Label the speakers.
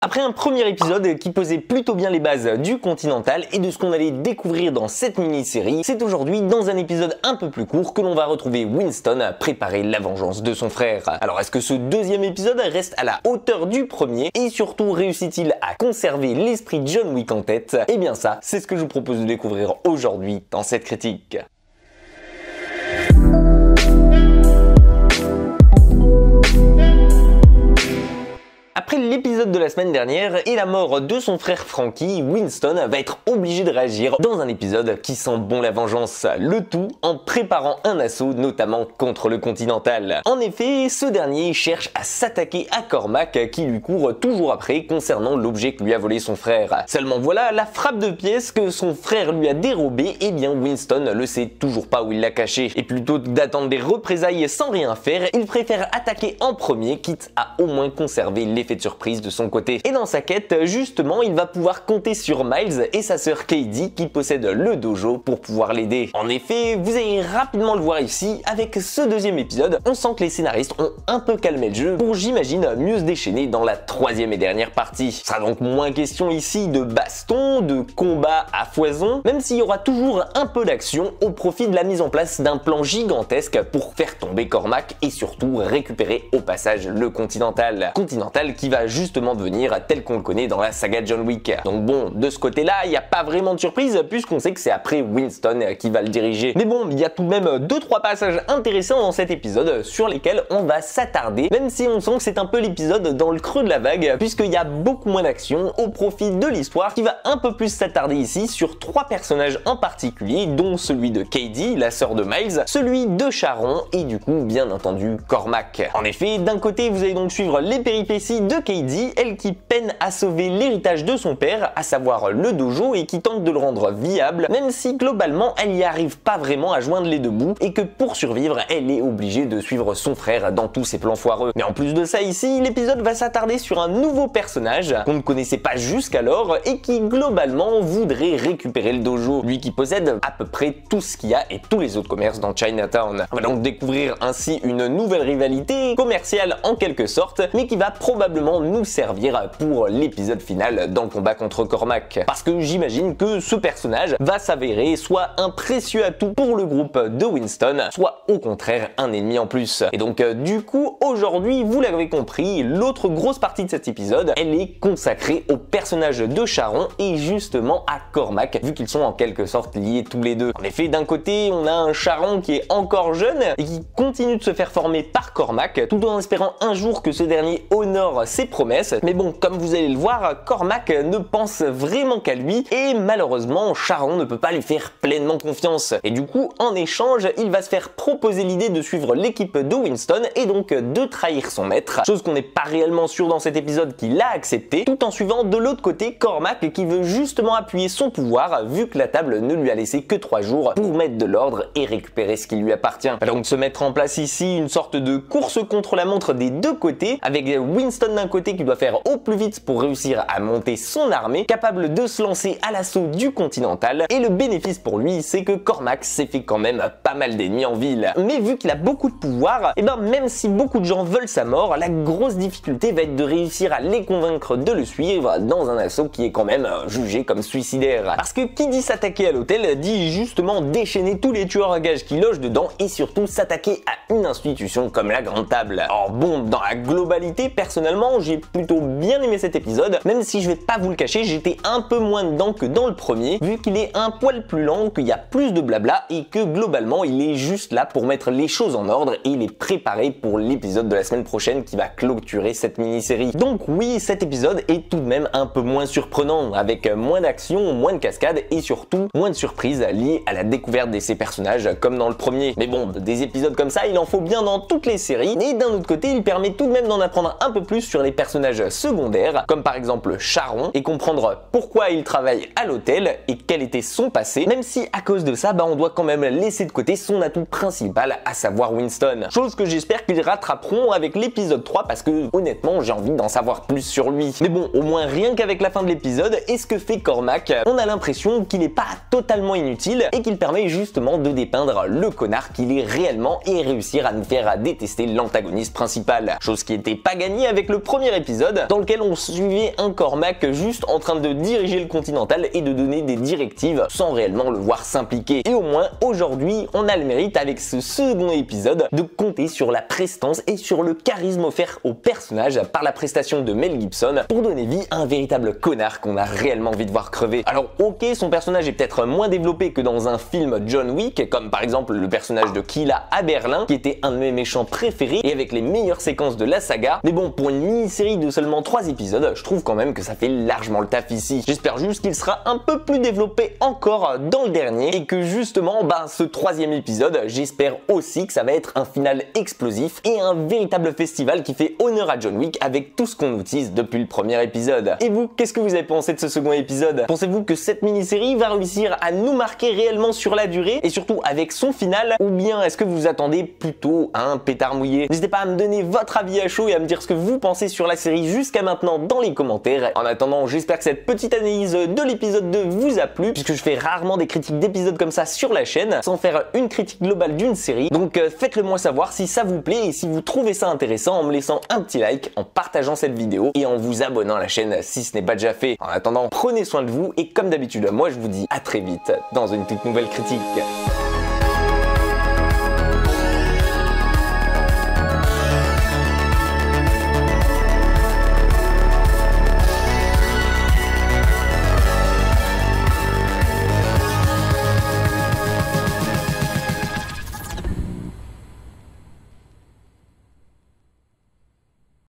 Speaker 1: Après un premier épisode qui posait plutôt bien les bases du Continental et de ce qu'on allait découvrir dans cette mini-série, c'est aujourd'hui dans un épisode un peu plus court que l'on va retrouver Winston préparer la vengeance de son frère. Alors est-ce que ce deuxième épisode reste à la hauteur du premier et surtout réussit-il à conserver l'esprit John Wick en tête? Eh bien ça, c'est ce que je vous propose de découvrir aujourd'hui dans cette critique. Après l'épisode de la semaine dernière et la mort de son frère Frankie, Winston va être obligé de réagir dans un épisode qui sent bon la vengeance, le tout en préparant un assaut notamment contre le Continental. En effet, ce dernier cherche à s'attaquer à Cormac qui lui court toujours après concernant l'objet que lui a volé son frère. Seulement voilà, la frappe de pièce que son frère lui a dérobée, eh bien Winston ne sait toujours pas où il l'a caché. Et plutôt que d'attendre des représailles sans rien faire, il préfère attaquer en premier, quitte à au moins conserver l'effet de surprise de son côté. Et dans sa quête, justement, il va pouvoir compter sur Miles et sa sœur Katie qui possèdent le dojo pour pouvoir l'aider. En effet, vous allez rapidement le voir ici, avec ce deuxième épisode, on sent que les scénaristes ont un peu calmé le jeu pour, j'imagine, mieux se déchaîner dans la troisième et dernière partie. Ce sera donc moins question ici de baston, de combat à foison, même s'il y aura toujours un peu d'action au profit de la mise en place d'un plan gigantesque pour faire tomber Cormac et surtout récupérer au passage le Continental. Continental qui va justement devenir tel qu'on le connaît dans la saga John Wick. Donc bon, de ce côté-là, il n'y a pas vraiment de surprise puisqu'on sait que c'est après Winston qui va le diriger. Mais bon, il y a tout de même 2-3 passages intéressants dans cet épisode sur lesquels on va s'attarder, même si on sent que c'est un peu l'épisode dans le creux de la vague puisqu'il y a beaucoup moins d'action au profit de l'histoire qui va un peu plus s'attarder ici sur 3 personnages en particulier, dont celui de Katie, la sœur de Miles, celui de Sharon et du coup, bien entendu, Cormac. En effet, d'un côté, vous allez donc suivre les péripéties de Katie, elle qui peine à sauver l'héritage de son père, à savoir le dojo, et qui tente de le rendre viable, même si globalement elle n'y arrive pas vraiment à joindre les deux bouts, et que pour survivre, elle est obligée de suivre son frère dans tous ses plans foireux. Mais en plus de ça ici, l'épisode va s'attarder sur un nouveau personnage qu'on ne connaissait pas jusqu'alors, et qui globalement voudrait récupérer le dojo, lui qui possède à peu près tout ce qu'il y a et tous les autres commerces dans Chinatown. On va donc découvrir ainsi une nouvelle rivalité commerciale en quelque sorte, mais qui va probablement nous servir pour l'épisode final dans le combat contre Cormac. Parce que j'imagine que ce personnage va s'avérer soit un précieux atout pour le groupe de Winston, soit au contraire un ennemi en plus. Et donc du coup, aujourd'hui, vous l'avez compris, l'autre grosse partie de cet épisode, elle est consacrée au personnage de Sharon et justement à Cormac, vu qu'ils sont en quelque sorte liés tous les deux. En effet, d'un côté, on a un Sharon qui est encore jeune et qui continue de se faire former par Cormac, tout en espérant un jour que ce dernier honore ses promesses, mais bon, comme vous allez le voir, Cormac ne pense vraiment qu'à lui et malheureusement Sharon ne peut pas lui faire pleinement confiance. Et du coup, en échange, il va se faire proposer l'idée de suivre l'équipe de Winston et donc de trahir son maître, chose qu'on n'est pas réellement sûr dans cet épisode qu'il a accepté, tout en suivant de l'autre côté Cormac qui veut justement appuyer son pouvoir vu que la table ne lui a laissé que 3 jours pour mettre de l'ordre et récupérer ce qui lui appartient. Va donc se mettre en place ici une sorte de course contre la montre des deux côtés, avec Winston d'un côté qui doit faire au plus vite pour réussir à monter son armée, capable de se lancer à l'assaut du Continental, et le bénéfice pour lui c'est que Cormac s'est fait quand même pas mal d'ennemis en ville. Mais vu qu'il a beaucoup de pouvoir, et ben même si beaucoup de gens veulent sa mort, la grosse difficulté va être de réussir à les convaincre de le suivre dans un assaut qui est quand même jugé comme suicidaire. Parce que qui dit s'attaquer à l'hôtel dit justement déchaîner tous les tueurs à gages qui logent dedans et surtout s'attaquer à une institution comme la Grande Table. Alors bon, dans la globalité, personnellement, j'ai plutôt bien aimé cet épisode, même si je vais pas vous le cacher, j'étais un peu moins dedans que dans le premier, vu qu'il est un poil plus lent, qu'il y a plus de blabla et que globalement il est juste là pour mettre les choses en ordre et il est préparé pour l'épisode de la semaine prochaine qui va clôturer cette mini-série. Donc oui, cet épisode est tout de même un peu moins surprenant, avec moins d'action, moins de cascades et surtout moins de surprises liées à la découverte de ces personnages comme dans le premier. Mais bon, des épisodes comme ça, il en faut bien dans toutes les séries, et d'un autre côté, il permet tout de même d'en apprendre un peu plus sur les personnages secondaires, comme par exemple Sharon, et comprendre pourquoi il travaille à l'hôtel et quel était son passé, même si à cause de ça, on doit quand même laisser de côté son atout principal, à savoir Winston. Chose que j'espère qu'ils rattraperont avec l'épisode 3 parce que honnêtement, j'ai envie d'en savoir plus sur lui. Mais bon, au moins rien qu'avec la fin de l'épisode et ce que fait Cormac, on a l'impression qu'il n'est pas totalement inutile et qu'il permet justement de dépeindre le connard qu'il est réellement et réussir à nous faire détester l'antagoniste principal. Chose qui n'était pas gagnée avec le le premier épisode dans lequel on suivait un Cormac juste en train de diriger le Continental et de donner des directives sans réellement le voir s'impliquer. Et au moins aujourd'hui on a le mérite avec ce second épisode de compter sur la prestance et sur le charisme offert au personnage par la prestation de Mel Gibson pour donner vie à un véritable connard qu'on a réellement envie de voir crever. Alors ok, son personnage est peut-être moins développé que dans un film John Wick, comme par exemple le personnage de Killa à Berlin, qui était un de mes méchants préférés et avec les meilleures séquences de la saga, mais bon, pour une mini-série de seulement 3 épisodes, je trouve quand même que ça fait largement le taf ici. J'espère juste qu'il sera un peu plus développé encore dans le dernier et que justement, ce troisième épisode, j'espère aussi que ça va être un final explosif et un véritable festival qui fait honneur à John Wick avec tout ce qu'on nous tease depuis le premier épisode. Et vous, qu'est-ce que vous avez pensé de ce second épisode? Pensez-vous que cette mini-série va réussir à nous marquer réellement sur la durée et surtout avec son final, ou bien est-ce que vous attendez plutôt un pétard mouillé? N'hésitez pas à me donner votre avis à chaud et à me dire ce que vous pensez sur la série jusqu'à maintenant dans les commentaires. En attendant, j'espère que cette petite analyse de l'épisode 2 vous a plu, puisque je fais rarement des critiques d'épisodes comme ça sur la chaîne, sans faire une critique globale d'une série. Donc faites-le moi savoir si ça vous plaît et si vous trouvez ça intéressant en me laissant un petit like, en partageant cette vidéo et en vous abonnant à la chaîne si ce n'est pas déjà fait. En attendant, prenez soin de vous et comme d'habitude, moi je vous dis à très vite dans une toute nouvelle critique.